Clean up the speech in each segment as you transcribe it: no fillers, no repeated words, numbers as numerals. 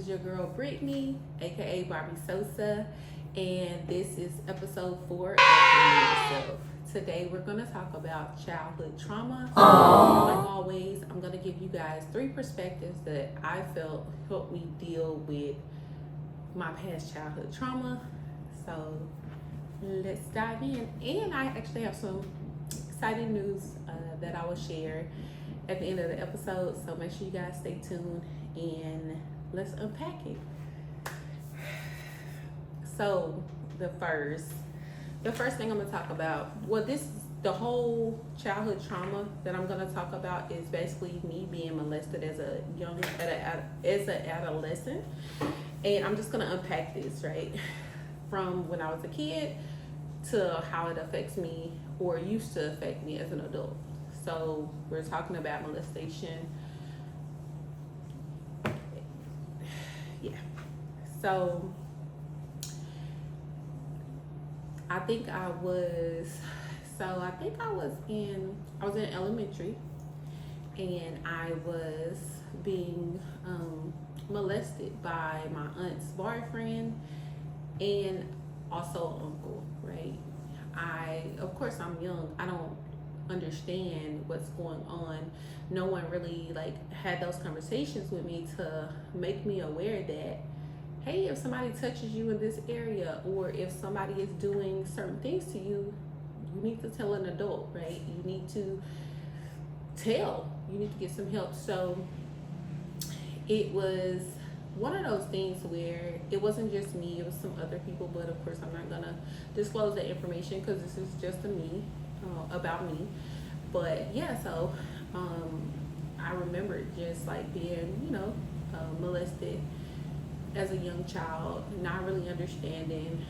is your girl Brittany, aka Barbie Sosa, and this is episode 4 of Being Yourself. Today we're going to talk about childhood trauma. Like always, I'm going to give you guys 3 perspectives that I felt helped me deal with my past childhood trauma. So let's dive in. And I actually have some exciting news that I will share at the end of the episode. So make sure you guys stay tuned and let's unpack it. So the first thing I'm gonna talk about, the whole childhood trauma that I'm gonna talk about is basically me being molested as an adolescent, and I'm just gonna unpack this right from when I was a kid to how it affects me or used to affect me as an adult. So we're talking about molestation. Yeah. So I think I was in elementary, and I was being molested by my aunt's boyfriend and also uncle, right? Of course I'm young. I don't understand what's going on. No one really had those conversations with me to make me aware that, hey, if somebody touches you in this area, or if somebody is doing certain things to you, you need to tell an adult, right? You need to get some help. So it was one of those things where it wasn't just me, it was some other people, but of course I'm not gonna disclose that information because this is just about me. But yeah, so I remember just being molested as a young child, not really understanding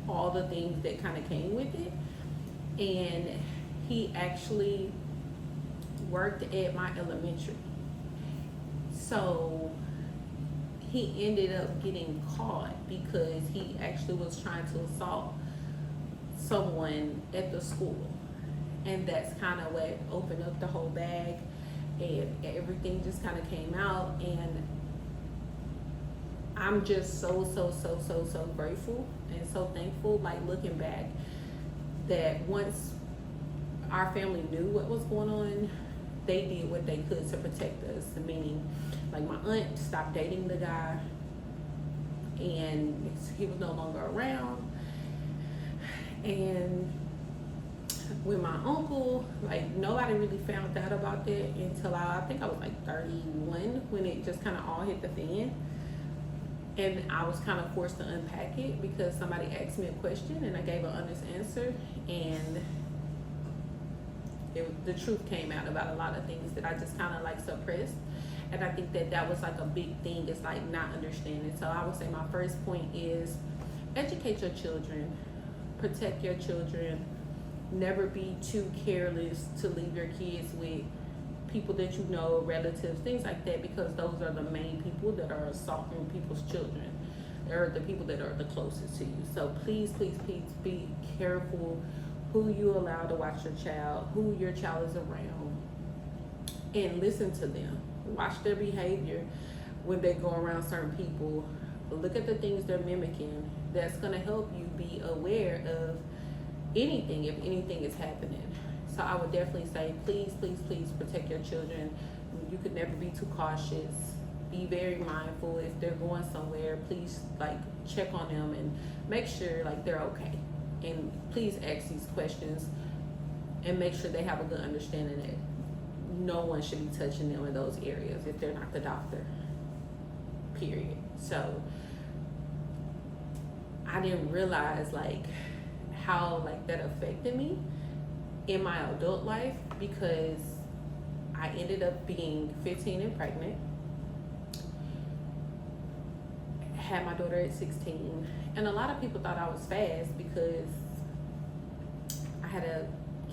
all the things that kind of came with it. And he actually worked at my elementary, so he ended up getting caught because he actually was trying to assault someone at the school, and that's kind of what opened up the whole bag, and everything just kind of came out. And I'm just so grateful and so thankful, looking back, that once our family knew what was going on, they did what they could to protect us. Meaning, my aunt stopped dating the guy, and he was no longer around. And with my uncle, nobody really found out about that until I think I was 31, when it just kind of all hit the fan. And I was kind of forced to unpack it because somebody asked me a question and I gave an honest answer, and the truth came out about a lot of things that I just kind of suppressed. And I think that was a big thing, is not understanding. So I would say my first point is educate your children, protect your children, never be too careless to leave your kids with people that you know, relatives, things like that, because those are the main people that are assaulting people's children. They're the people that are the closest to you. So please be careful who you allow to watch your child, who your child is around, and listen to them. Watch their behavior when they go around certain people. Look at the things they're mimicking. That's going to help you be aware of anything, if anything is happening. So I would definitely say, please protect your children. You could never be too cautious. Be very mindful. If they're going somewhere, please check on them and make sure they're okay. And please ask these questions and make sure they have a good understanding that no one should be touching them in those areas if they're not the doctor, period. So I didn't realize how that affected me in my adult life, because I ended up being 15 and pregnant, had my daughter at 16, and a lot of people thought I was fast because I had a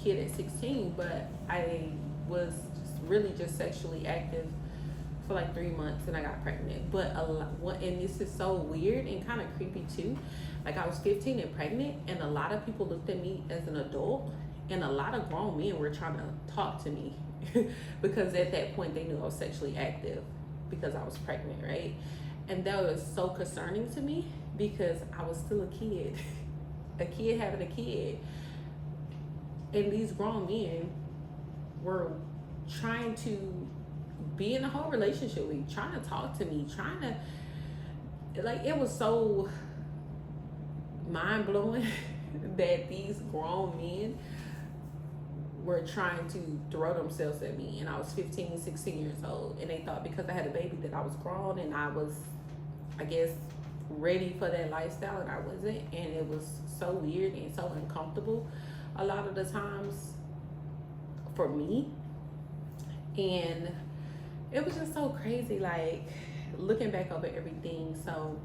kid at 16, but I was really just sexually active for 3 months and I got pregnant. But and this is so weird and kind of creepy too, I was 15 and pregnant, and a lot of people looked at me as an adult, and a lot of grown men were trying to talk to me because at that point they knew I was sexually active, because I was pregnant, right? And that was so concerning to me because I was still a kid, a kid having a kid. And these grown men were trying to be in a whole relationship with me, trying to talk to me, trying to, like, it was so mind blowing that these grown men were trying to throw themselves at me. And I was 15, 16 years old. And they thought because I had a baby that I was grown and I was, I guess, ready for that lifestyle, and I wasn't. And it was so weird and so uncomfortable a lot of the times for me. And it was just so crazy, like, looking back over everything. So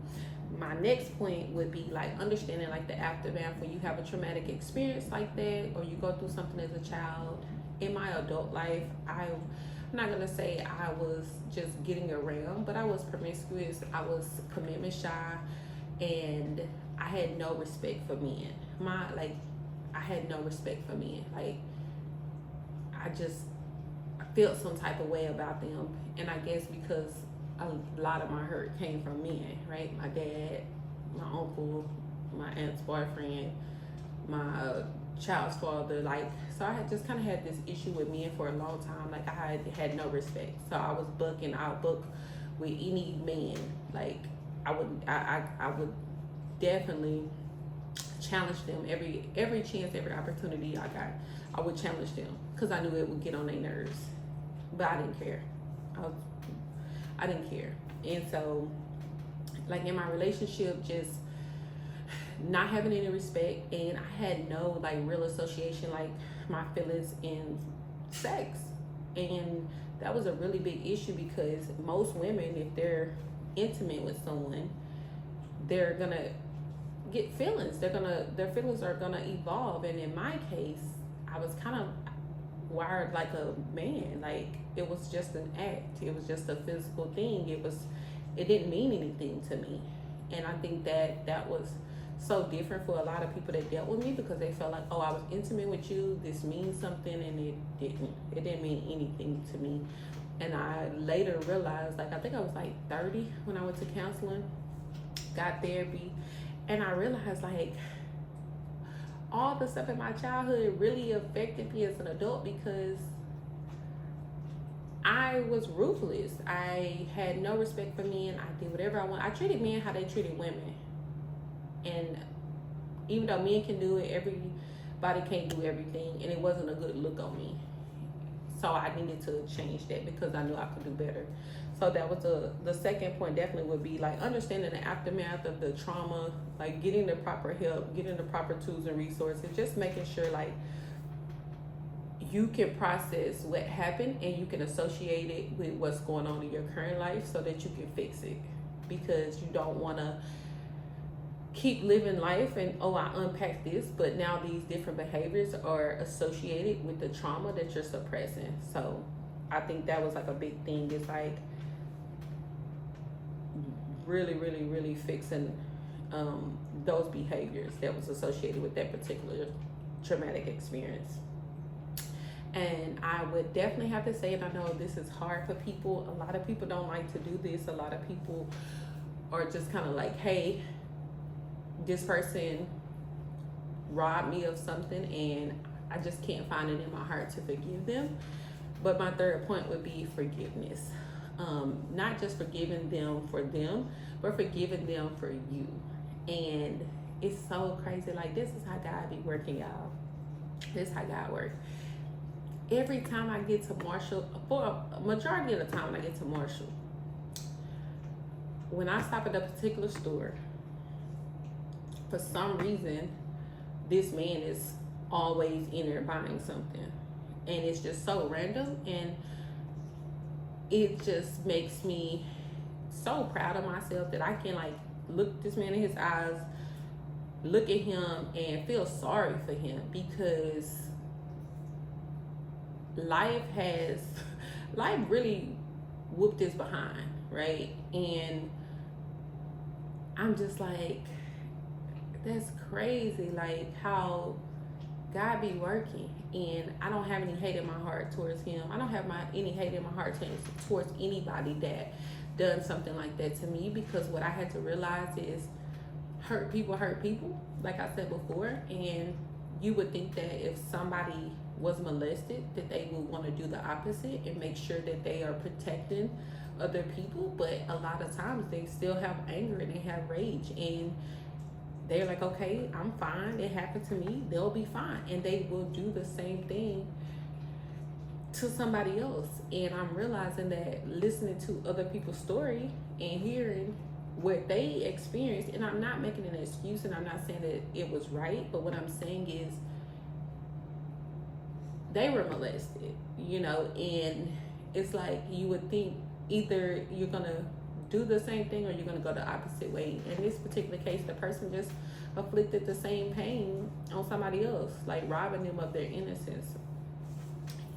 my next point would be like understanding like the aftermath when you have a traumatic experience like that, or you go through something as a child. In my adult life, I'm not gonna say I was just getting around, but I was promiscuous, I was commitment shy, and I had no respect for men. I had no respect for men. Like, I felt some type of way about them. And I guess because a lot of my hurt came from men, right? My dad, my uncle, my aunt's boyfriend, my child's father. Like, so I had just kind of had this issue with men for a long time. Like, I had no respect. So I was bucking. I would book with any man. Like, I would definitely challenge them every chance, every opportunity I got. I would challenge them because I knew it would get on their nerves, but I didn't care. I didn't care. And so, like, in my relationship, just not having any respect, and I had no like real association, like my feelings in sex. And that was a really big issue because most women, if they're intimate with someone, they're gonna get feelings. Their feelings are gonna evolve. And in my case, I was kind of wired like a man. Like, it was just an act. It was just a physical thing. It didn't mean anything to me. And I think that was so different for a lot of people that dealt with me because they felt like, oh, I was intimate with you, this means something, and it didn't mean anything to me. And I later realized, like, I think I was like 30 when I went to counseling, got therapy, and I realized, like, all the stuff in my childhood really affected me as an adult because I was ruthless. I had no respect for men. I did whatever I want. I treated men how they treated women. And even though men can do it, everybody can't do everything. And it wasn't a good look on me. So I needed to change that because I knew I could do better. So that was the second point. Definitely would be like understanding the aftermath of the trauma, like getting the proper help, getting the proper tools and resources, just making sure like you can process what happened and you can associate it with what's going on in your current life so that you can fix it, because you don't want to keep living life and, oh, I unpacked this, but now these different behaviors are associated with the trauma that you're suppressing. So I think that was like a big thing. It's like really, really, really fixing those behaviors that was associated with that particular traumatic experience. And I would definitely have to say, and I know this is hard for people, a lot of people don't like to do this. A lot of people are just kind of like, hey, this person robbed me of something and I just can't find it in my heart to forgive them. But my third point would be forgiveness. Not just forgiving them, but forgiving them for you. And it's so crazy. Like, this is how God be working, y'all. This is how God works. Every time I get to Marshall, for a majority of the time when I get to Marshall, when I stop at a particular store, for some reason, this man is always in there buying something. And it's just so random. And it just makes me so proud of myself that I can like look this man in his eyes, look at him and feel sorry for him, because life really whooped his behind, right? And I'm just like, that's crazy, like how God be working. And I don't have any hate in my heart towards him. I don't have any hate in my heart towards anybody that done something like that to me, because what I had to realize is hurt people, like I said before. And you would think that if somebody was molested, that they would want to do the opposite and make sure that they are protecting other people. But a lot of times they still have anger and they have rage, and they're like, okay, I'm fine, it happened to me, they'll be fine, and they will do the same thing to somebody else. And I'm realizing that listening to other people's story and hearing what they experienced, and I'm not making an excuse and I'm not saying that it was right, but what I'm saying is they were molested, and it's like you would think either you're gonna do the same thing or you're gonna go the opposite way. In this particular case, the person just afflicted the same pain on somebody else, like robbing them of their innocence.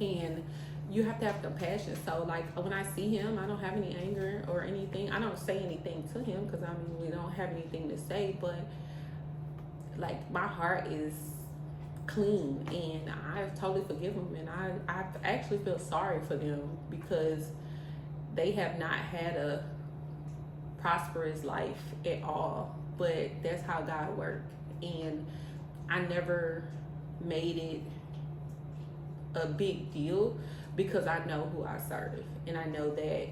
And you have to have compassion. So like when I see him, I don't have any anger or anything. I don't say anything to him because we don't have anything to say, but like my heart is clean and I totally forgive them, and I actually feel sorry for them because they have not had a prosperous life at all. But that's how God worked, and I never made it a big deal because I know who I serve, and I know that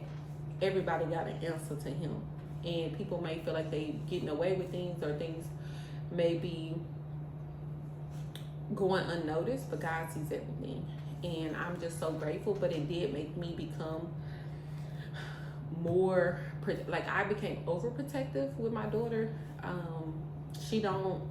everybody got an answer to him. And people may feel like they getting away with things, or things may be going unnoticed, but God sees everything. And I'm just so grateful. But it did make me become more like I became overprotective with my daughter. She don't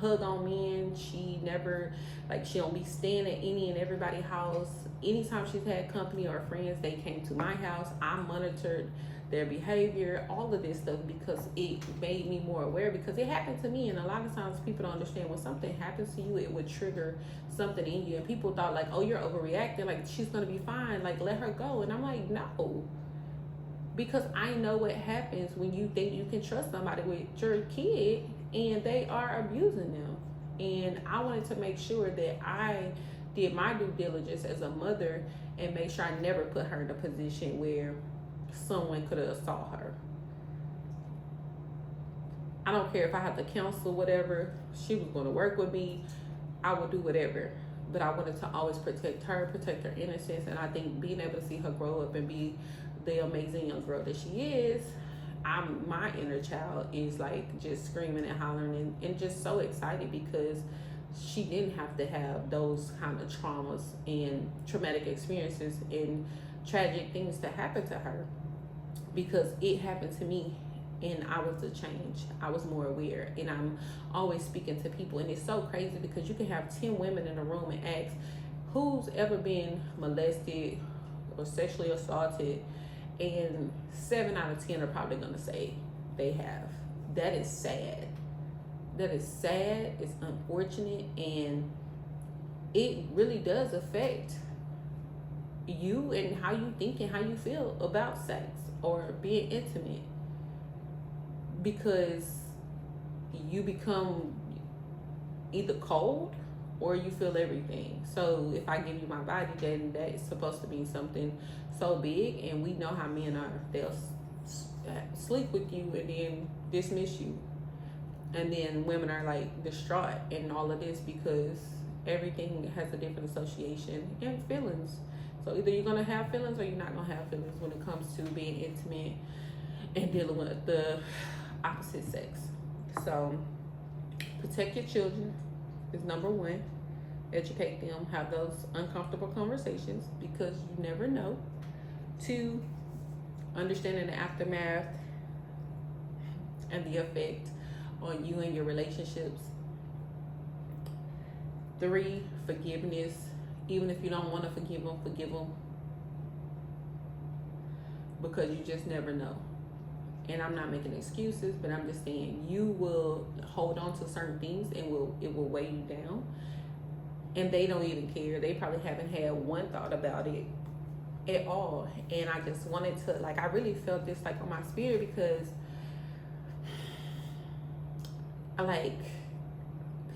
hug on men. She never, like, she don't be staying at any and everybody's house. Anytime she's had company or friends, they came to my house. I monitored their behavior, all of this stuff, because it made me more aware, because it happened to me. And a lot of times people don't understand, when something happens to you, it would trigger something in you. And people thought like, oh, you're overreacting, like she's gonna be fine, like let her go. And I'm like, no, because I know what happens when you think you can trust somebody with your kid and they are abusing them. And I wanted to make sure that I did my due diligence as a mother and make sure I never put her in a position where someone could have assaulted her. I don't care if I have to counsel, whatever. She was going to work with me, I would do whatever. But I wanted to always protect her, protect her innocence. And I think being able to see her grow up and be the amazing young girl that she is, my inner child is like just screaming and hollering and just so excited, because she didn't have to have those kind of traumas and traumatic experiences and tragic things to happen to her, because it happened to me and I was the change. I was more aware, and I'm always speaking to people. And it's so crazy because you can have 10 women in a room and ask who's ever been molested or sexually assaulted, and 7 out of 10 are probably going to say they have. That is sad. That is sad. It's unfortunate, and it really does affect you and how you think and how you feel about sex or being intimate, because you become either cold or you feel everything. So if I give you my body, then that's supposed to be something so big, and we know how men are. They'll sleep with you and then dismiss you, and then women are like distraught and all of this because everything has a different association and feelings. So either you're gonna have feelings or you're not gonna have feelings when it comes to being intimate and dealing with the opposite sex. So protect your children is number one. Educate them, have those uncomfortable conversations, because you never know. 2, understanding the aftermath and the effect on you and your relationships. 3, forgiveness. Even if you don't want to forgive them, because you just never know. And I'm not making excuses, but I'm just saying you will hold on to certain things and it will weigh you down. And they don't even care. They probably haven't had one thought about it at all. And I just wanted to, like, I really felt this like on my spirit, because like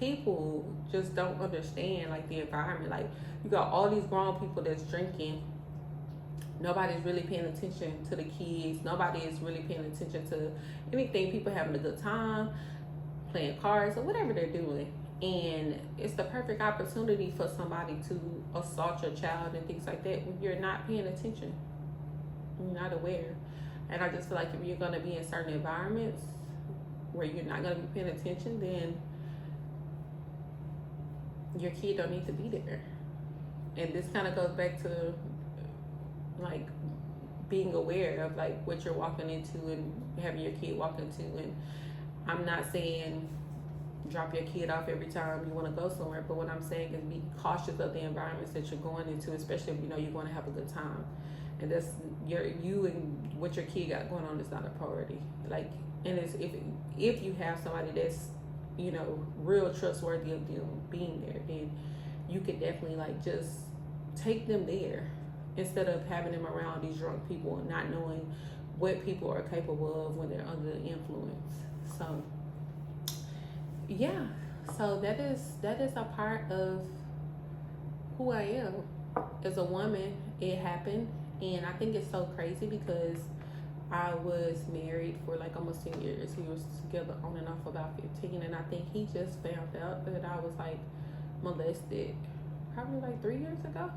people just don't understand like the environment. Like, you got all these grown people that's drinking Nobody's really paying attention to the kids. Nobody is really paying attention to anything. People having a good time, playing cards or whatever they're doing. And it's the perfect opportunity for somebody to assault your child and things like that when you're not paying attention. You're not aware. And I just feel like if you're going to be in certain environments where you're not going to be paying attention, then your kid don't need to be there. And this kind of goes back to like being aware of like what you're walking into and having your kid walk into. And I'm not saying drop your kid off every time you want to go somewhere, but what I'm saying is be cautious of the environments that you're going into, especially if you know you're going to have a good time. And that's you and what your kid got going on is not a priority. Like, and it's if you have somebody that's, you know, real trustworthy of them being there, then you could definitely like just take them there instead of having them around these drunk people and not knowing what people are capable of when they're under the influence. So yeah, so that is a part of who I am as a woman. It happened, and I think it's so crazy because I was married for like almost 10 years. We were together on and off about 15, and I think he just found out that I was like molested probably like 3 years ago.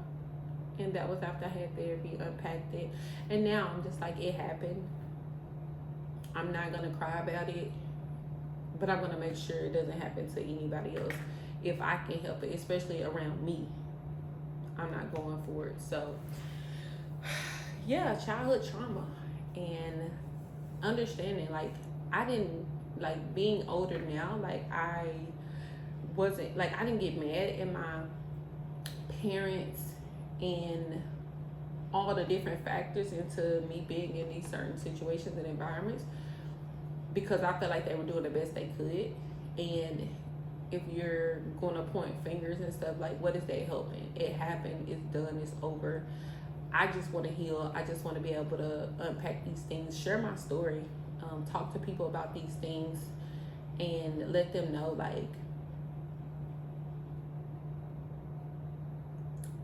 And that was after I had therapy, unpacked it. And now I'm just like, it happened. I'm not gonna cry about it, but I'm gonna make sure it doesn't happen to anybody else if I can help it, especially around me. I'm not going for it. So yeah, childhood trauma and understanding, like I didn't, like being older now, like I didn't get mad at my parents and all the different factors into me being in these certain situations and environments, because I felt like they were doing the best they could. And if you're going to point fingers and stuff, like what is that helping? It happened, it's done, it's over. I just want to heal. I just want to be able to unpack these things, share my story, talk to people about these things, and let them know like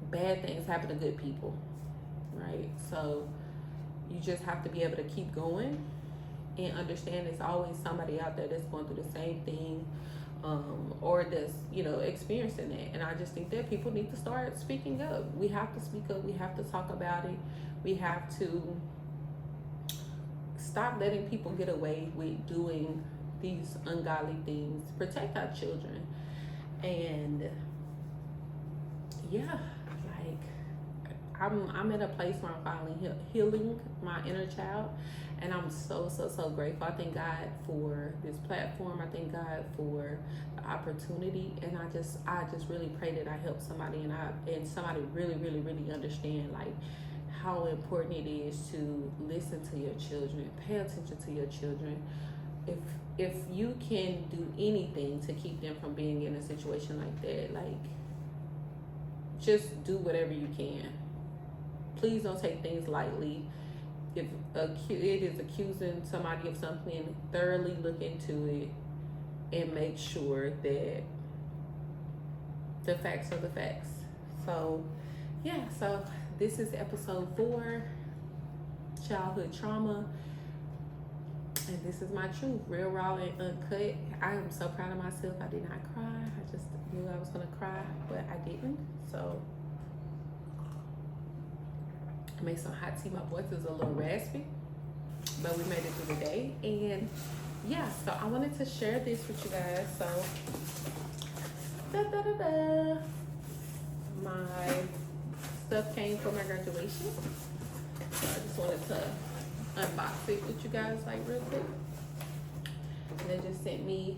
bad things happen to good people, right? So you just have to be able to keep going and understand there's always somebody out there that's going through the same thing, or that's, you know, experiencing it. And I just think that people need to start speaking up. We have to speak up. We have to talk about it. We have to stop letting people get away with doing these ungodly things. Protect our children. And yeah, like I'm at a place where I'm finally healing my inner child, and I'm so grateful. I thank God for this platform. I thank God for the opportunity, and I just really pray that I help somebody, and somebody really understand like how important it is to listen to your children, pay attention to your children. If you can do anything to keep them from being in a situation like that, like just do whatever you can. Please don't take things lightly. If a kid is accusing somebody of something, thoroughly look into it and make sure that the facts are the facts. So yeah, so this is episode 4, childhood trauma. And this is my truth, real, raw, and uncut. I am so proud of myself. I did not cry. I just knew I was gonna cry, but I didn't. So I made some hot tea. My voice is a little raspy, but we made it through the day. And yeah, so I wanted to share this with you guys. So my stuff came for my graduation. So I just wanted to unbox it with you guys like real quick. And they just sent me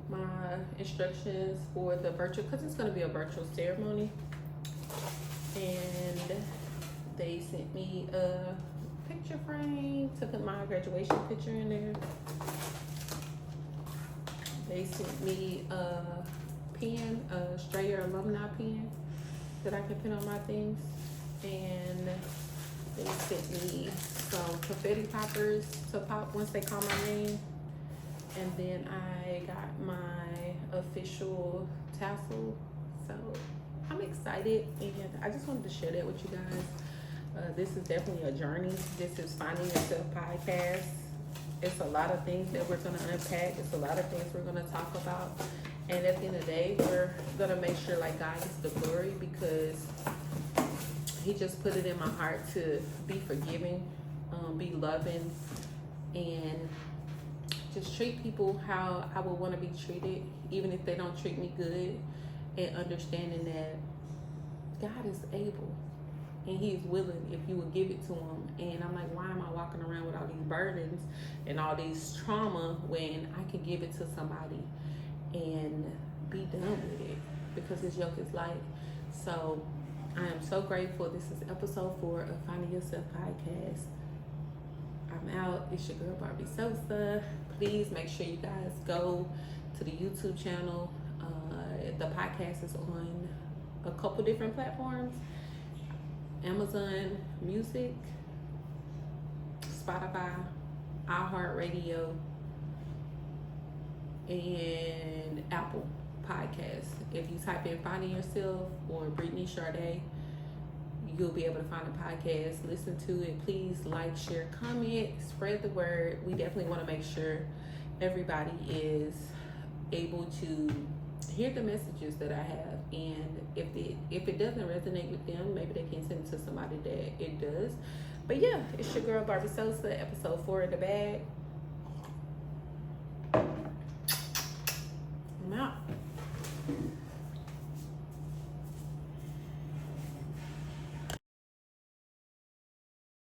my instructions for the virtual, because it's going to be a virtual ceremony. And they sent me a picture frame to put my graduation picture in there. They sent me a pen, a Strayer alumni pen that I can put on my things. And they sent me some confetti poppers to pop once they call my name. And then I got my official tassel. So I'm excited, and I just wanted to share that with you guys. This is definitely a journey. This is Finding Yourself podcast. It's a lot of things that we're going to unpack. It's a lot of things we're going to talk about. And at the end of the day, we're going to make sure like God gets the glory, because he just put it in my heart to be forgiving, be loving, and just treat people how I would want to be treated, even if they don't treat me good, and understanding that God is able and he is willing if you will give it to him. And I'm like, why am I walking around with all these burdens and all these trauma when I can give it to somebody and be done with it, because his yoke is light. So I am so grateful. This is episode 4 of Finding Yourself podcast. I'm out. It's your girl Barbie Sosa. Please make sure you guys go to the YouTube channel. The podcast is on a couple different platforms: Amazon Music, Spotify, iHeartRadio, and Apple Podcasts. If you type in Finding Yourself or Brittany Sade, you'll be able to find the podcast. Listen to it. Please like, share, comment, spread the word. We definitely want to make sure everybody is able to hear the messages that I have, and if it doesn't resonate with them, maybe they can send it to somebody that it does. But yeah, it's your girl Barbie Sosa, episode 4 in the bag.